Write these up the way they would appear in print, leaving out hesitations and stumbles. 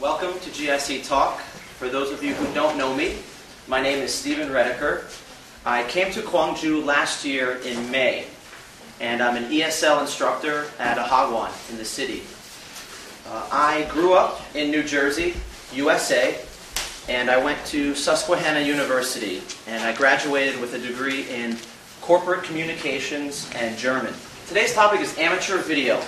Welcome to GIC Talk. For those of you who don't know me, my name is Redeker. I came to Gwangju last year in May, and I'm an ESL instructor at a hagwon in the city. I grew up in New Jersey, USA, and I went to Susquehanna University, and I graduated with a degree in corporate communications and German. Today's topic is amateur video.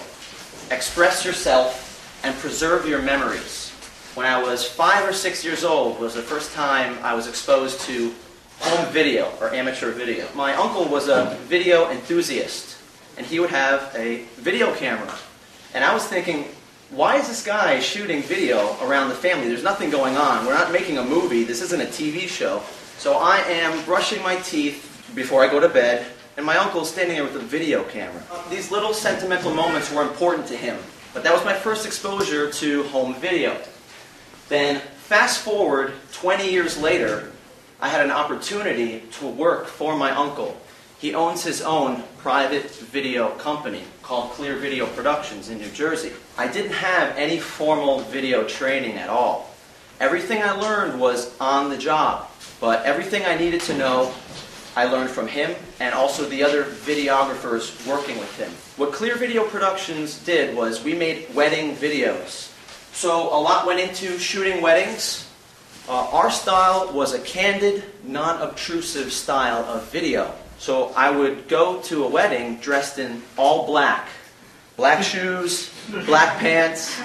Express yourself and preserve your memories. When I was 5 or 6 years old was the first time I was exposed to home video or amateur video. My uncle was a video enthusiast, and he would have a video camera. And I was thinking, why is this guy shooting video around the family? There's nothing going on. We're not making a movie. This isn't a TV show. So I am brushing my teeth before I go to bed, and my uncle's standing there with a video camera. These little sentimental moments were important to him, but that was my first exposure to home video. Then, fast forward 20 years later, I had an opportunity to work for my uncle. He owns his own private video company called Clear Video Productions in New Jersey. I didn't have any formal video training at all. Everything I learned was on the job, but everything I needed to know I learned from him and also the other videographers working with him. What Clear Video Productions did was we made wedding videos. So a lot went into shooting weddings. Our style was a candid, non-obtrusive style of video. So I would go to a wedding dressed in all black. Black shoes, black pants.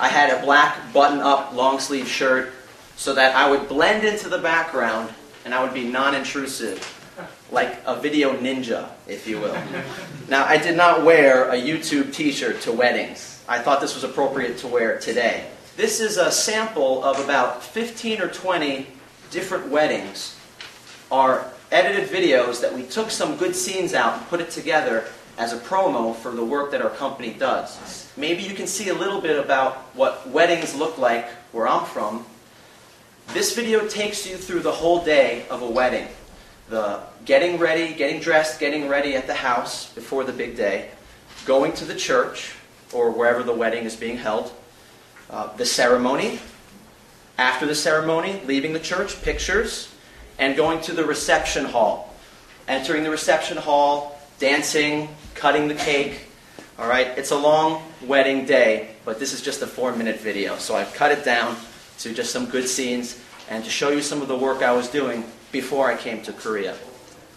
I had a black button-up long-sleeve shirt so that I would blend into the background and I would be non-intrusive, like a video ninja, if you will. Now, I did not wear a YouTube t-shirt to weddings. I thought this was appropriate to wear today. This is a sample of about 15 or 20 different weddings. Our edited videos that we took some good scenes out and put it together as a promo for the work that our company does. Maybe you can see a little bit about what weddings look like where I'm from. This video takes you through the whole day of a wedding. The getting ready, getting dressed, getting ready at the house before the big day, going to the church or wherever the wedding is being held, the ceremony, after the ceremony, leaving the church, pictures, and going to the reception hall. Entering the reception hall, dancing, cutting the cake. All right, it's a long wedding day, but this is just a 4-minute video, so I've cut it down to just some good scenes and to show you some of the work I was doing before I came to Korea.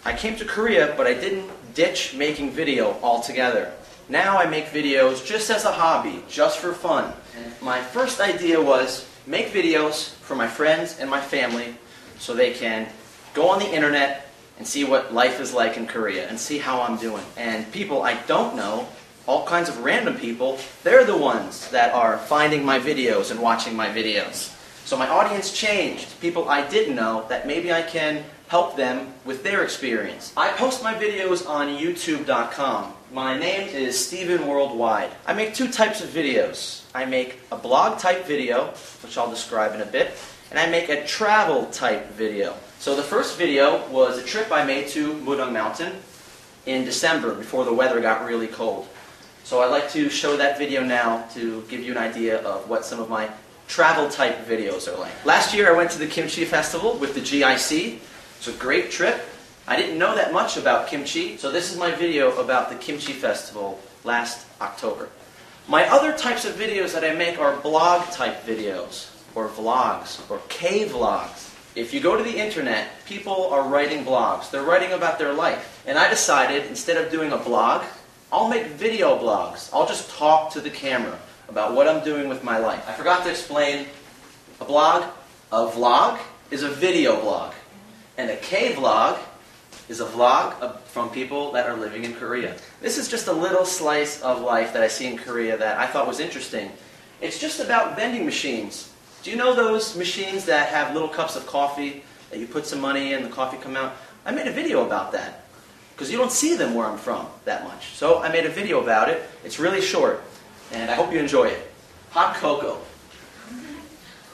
I came to Korea, but I didn't ditch making video altogether. Now I make videos just as a hobby, just for fun. And my first idea was make videos for my friends and my family so they can go on the internet and see what life is like in Korea and see how I'm doing. And people I don't know, all kinds of random people, they're the ones that are finding my videos and watching my videos. So my audience changed. People I didn't know that maybe I can help them with their experience. I post my videos on YouTube.com. My name is Steven Worldwide. I make two types of videos. I make a blog type video, which I'll describe in a bit, and I make a travel type video. So the first video was a trip I made to Mudang Mountain in December before the weather got really cold. So I'd like to show that video now to give you an idea of what some of my travel type videos are like. Last year I went to the Kimchi Festival with the GIC. It's a great trip. I didn't know that much about kimchi, so this is my video about the Kimchi Festival last October. My other types of videos that I make are blog type videos, or vlogs, or K-vlogs. If you go to the internet, people are writing blogs. They're writing about their life. And I decided, instead of doing a blog, I'll make video blogs. I'll just talk to the camera about what I'm doing with my life. I forgot to explain, a vlog is a video blog. And a K-vlog is a vlog from people that are living in Korea. This is just a little slice of life that I see in Korea that I thought was interesting. It's just about vending machines. Do you know those machines that have little cups of coffee that you put some money in, the coffee come out? I made a video about that because you don't see them where I'm from that much. So I made a video about it. It's really short, and I hope you enjoy it. Hot cocoa.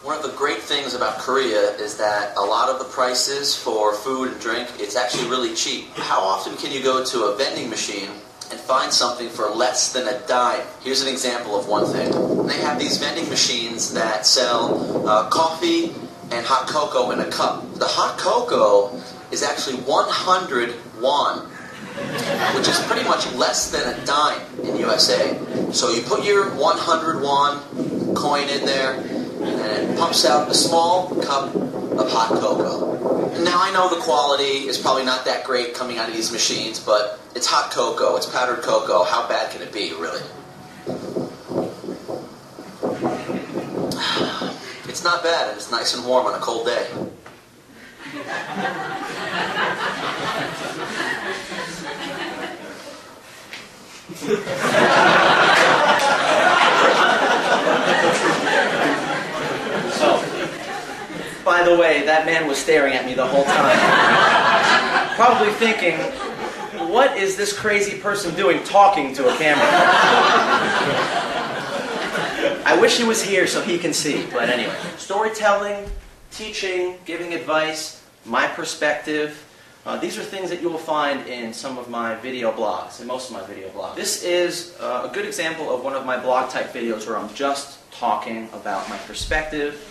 One of the great things about Korea is that a lot of the prices for food and drink, it's actually really cheap. How often can you go to a vending machine and find something for less than a dime. Here's an example of one thing. They have these vending machines that sell coffee and hot cocoa in a cup. The hot cocoa is actually 100 won, which is pretty much less than a dime in USA. So you put your 100 won coin in there, and it pumps out a small cup of hot cocoa. Now I know the quality is probably not that great coming out of these machines, but it's hot cocoa, it's powdered cocoa. How bad can it be, really? It's not bad, and it's nice and warm on a cold day. So, by the way, that man was staring at me the whole time. Probably thinking, what is this crazy person doing talking to a camera? I wish he was here so he can see, but anyway. Storytelling, teaching, giving advice, my perspective. These are things that you will find in some of my video blogs, in most of my video blogs. This is a good example of one of my blog type videos where I'm just talking about my perspective,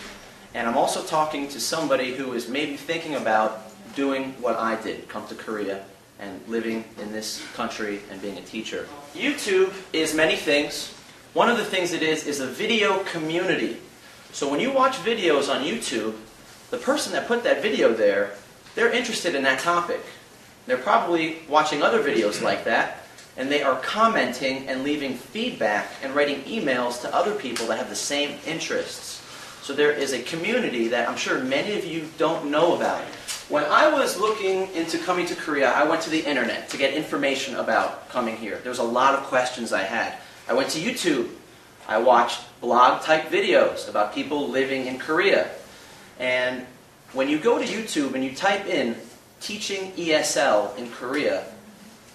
and I'm also talking to somebody who is maybe thinking about doing what I did, come to Korea and living in this country and being a teacher. YouTube is many things. One of the things it is a video community. So when you watch videos on YouTube, the person that put that video there, they're interested in that topic. They're probably watching other videos like that, and they are commenting and leaving feedback and writing emails to other people that have the same interests. So there is a community that I'm sure many of you don't know about. When I was looking into coming to Korea, I went to the internet to get information about coming here. There was a lot of questions I had. I went to YouTube. I watched blog-type videos about people living in Korea. And when you go to YouTube and you type in teaching ESL in Korea,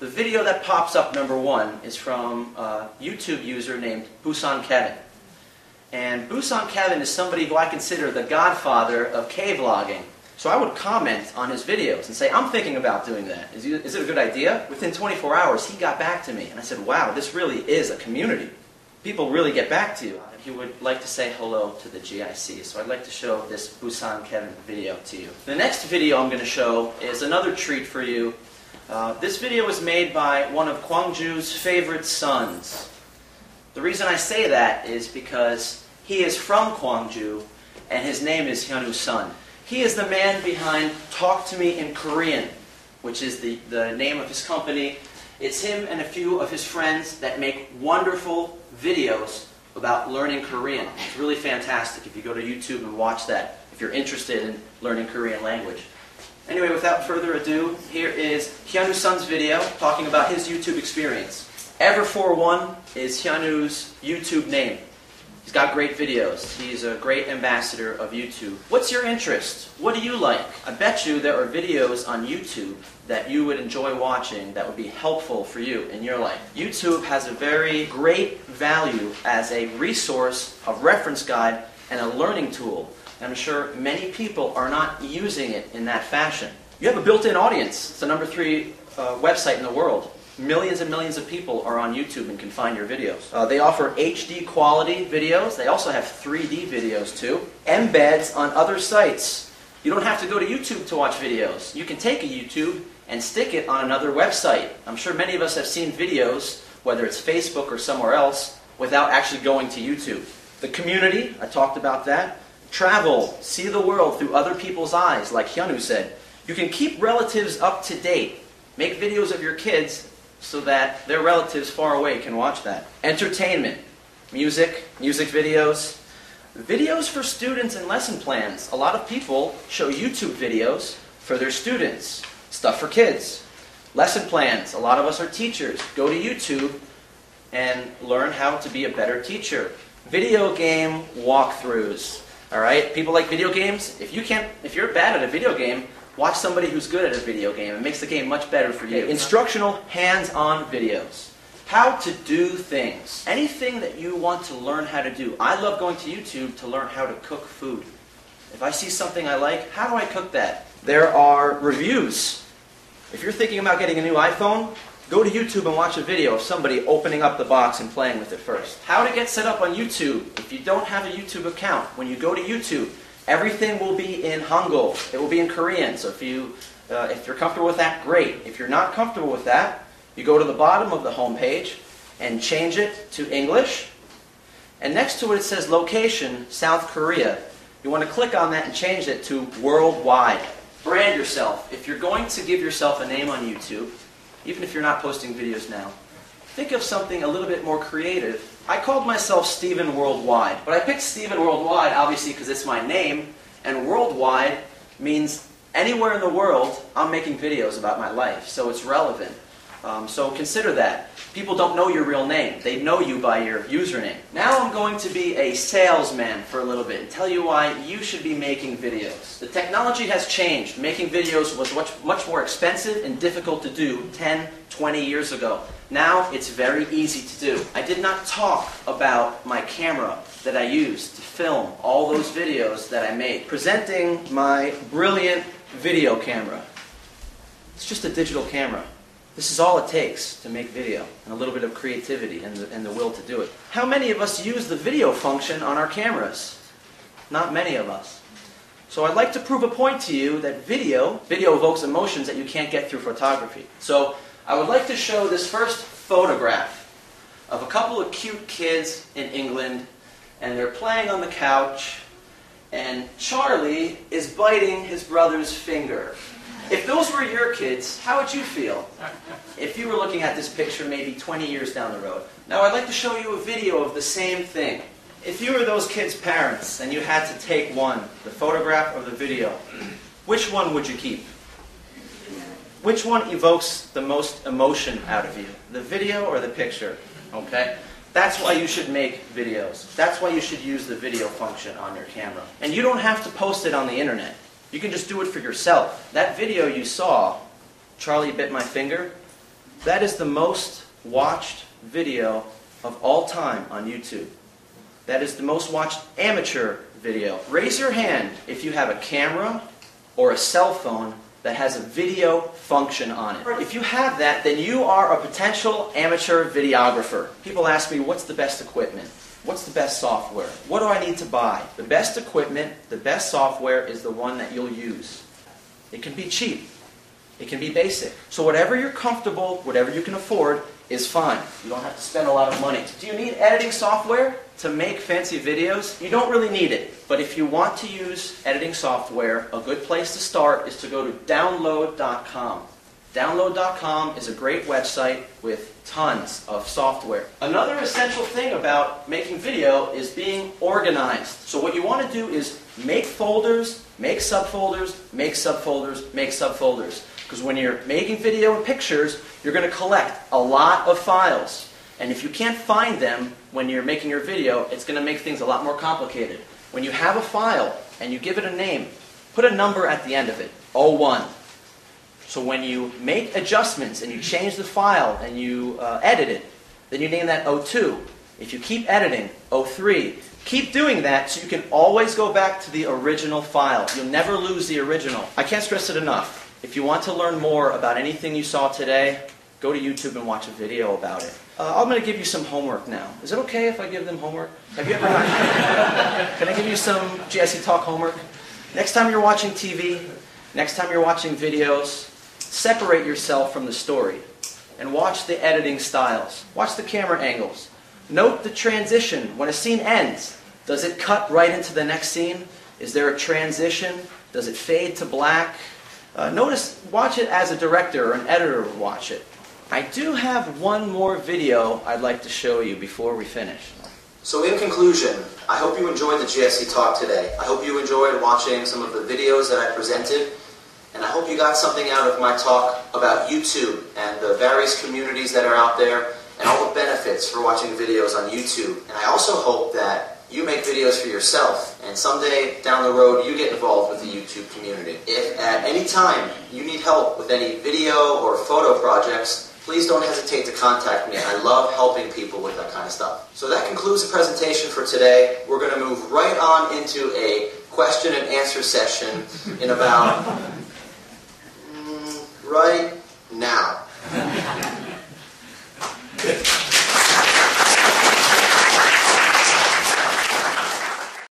the video that pops up, number one, is from a YouTube user named Busan Kevin. And Busan Kevin is somebody who I consider the godfather of K-vlogging. So I would comment on his videos and say, I'm thinking about doing that. Is it a good idea? Within 24 hours, he got back to me. And I said, wow, this really is a community. People really get back to you. He would like to say hello to the GIC. So I'd like to show this Busan Kevin video to you. The next video I'm going to show is another treat for you. This video was made by one of Gwangju's favorite sons. The reason I say that is because he is from Gwangju, and his name is Hyunwoo's son. He is the man behind Talk to Me in Korean, which is the name of his company. It's him and a few of his friends that make wonderful videos about learning Korean. It's really fantastic if you go to YouTube and watch that, if you're interested in learning Korean language. Anyway, without further ado, here is Hyunwoo's son's video talking about his YouTube experience. Ever41 is Hyunwoo's YouTube name. He's got great videos. He's a great ambassador of YouTube. What's your interest? What do you like? I bet you there are videos on YouTube that you would enjoy watching that would be helpful for you in your life. YouTube has a very great value as a resource, a reference guide, and a learning tool. And I'm sure many people are not using it in that fashion. You have a built-in audience. It's the #3 website in the world. Millions and millions of people are on YouTube and can find your videos. They offer HD quality videos. They also have 3D videos too. Embeds on other sites. You don't have to go to YouTube to watch videos. You can take a YouTube and stick it on another website. I'm sure many of us have seen videos, whether it's Facebook or somewhere else, without actually going to YouTube. The community, I talked about that. Travel, see the world through other people's eyes, like Hyunwoo said. You can keep relatives up to date. Make videos of your kids so that their relatives far away can watch that. Entertainment, music videos. Videos for students and lesson plans. A lot of people show YouTube videos for their students. Stuff for kids. Lesson plans. A lot of us are teachers. Go to YouTube and learn how to be a better teacher. Video game walkthroughs. Alright? People like video games. If you're bad at a video game, watch somebody who's good at a video game. It makes the game much better for you. Instructional, hands-on videos. How to do things. Anything that you want to learn how to do. I love going to YouTube to learn how to cook food. If I see something I like, how do I cook that? There are reviews. If you're thinking about getting a new iPhone, Go to YouTube and watch a video of somebody opening up the box and playing with it first. How to get set up on YouTube. If you don't have a YouTube account, when you go to YouTube, everything will be in Hangul. It will be in Korean. So if you're comfortable with that, great. If you're not comfortable with that, you go to the bottom of the home page and change it to English. And next to it, it says location, South Korea. You want to click on that and change it to worldwide. Brand yourself. If you're going to give yourself a name on YouTube, even if you're not posting videos now, think of something a little bit more creative. I called myself Steven Worldwide, but I picked Steven Worldwide obviously because it's my name, and worldwide means anywhere in the world I'm making videos about my life, so it's relevant. So consider that. People don't know your real name. They know you by your username. Now I'm going to be a salesman for a little bit and tell you why you should be making videos. The technology has changed. Making videos was much more expensive and difficult to do 10, 20 years ago. Now it's very easy to do. I did not talk about my camera that I used to film all those videos that I made. Presenting my brilliant video camera. It's just a digital camera. This is all it takes to make video, and a little bit of creativity and the will to do it. How many of us use the video function on our cameras? Not many of us. So I'd like to prove a point to you that video evokes emotions that you can't get through photography. So I would like to show this first photograph of a couple of cute kids in England, and they're playing on the couch, and Charlie is biting his brother's finger. If those were your kids, how would you feel if you were looking at this picture maybe 20 years down the road? Now I'd like to show you a video of the same thing. If you were those kids' parents and you had to take one, the photograph or the video, which one would you keep? Which one evokes the most emotion out of you? The video or the picture? Okay? That's why you should make videos. That's why you should use the video function on your camera. And you don't have to post it on the internet. You can just do it for yourself. That video you saw, Charlie bit my finger, that is the most watched video of all time on YouTube. That is the most watched amateur video. Raise your hand if you have a camera or a cell phone that has a video function on it. If you have that, then you are a potential amateur videographer. People ask me, what's the best equipment? What's the best software? What do I need to buy? The best equipment, the best software is the one that you'll use. It can be cheap. It can be basic. So whatever you're comfortable, whatever you can afford, is fine. You don't have to spend a lot of money. Do you need editing software to make fancy videos? You don't really need it. But if you want to use editing software, a good place to start is to go to download.com. Download.com is a great website with tons of software. Another essential thing about making video is being organized. So what you want to do is make folders, make subfolders, make subfolders, make subfolders. Because when you're making video and pictures, you're going to collect a lot of files. And if you can't find them when you're making your video, it's going to make things a lot more complicated. When you have a file and you give it a name, put a number at the end of it, 01. So when you make adjustments and you change the file and you edit it, then you name that 02. If you keep editing, 03. Keep doing that so you can always go back to the original file. You'll never lose the original. I can't stress it enough. If you want to learn more about anything you saw today, go to YouTube and watch a video about it. I'm going to give you some homework now. Is it okay if I give them homework? Have you ever Can I give you some GIC Talk homework? Next time you're watching TV, next time you're watching videos, separate yourself from the story and watch the editing styles. Watch the camera angles. Note the transition. When a scene ends, does it cut right into the next scene? Is there a transition? Does it fade to black? Watch it as a director or an editor would watch it. I do have one more video I'd like to show you before we finish. So in conclusion, I hope you enjoyed the GIC Talk today. I hope you enjoyed watching some of the videos that I presented. And I hope you got something out of my talk about YouTube and the various communities that are out there and all the benefits for watching videos on YouTube. And I also hope that you make videos for yourself and someday down the road you get involved with the YouTube community. If at any time you need help with any video or photo projects, please don't hesitate to contact me. I love helping people with that kind of stuff. So that concludes the presentation for today. We're going to move right on into a question and answer session in about right now.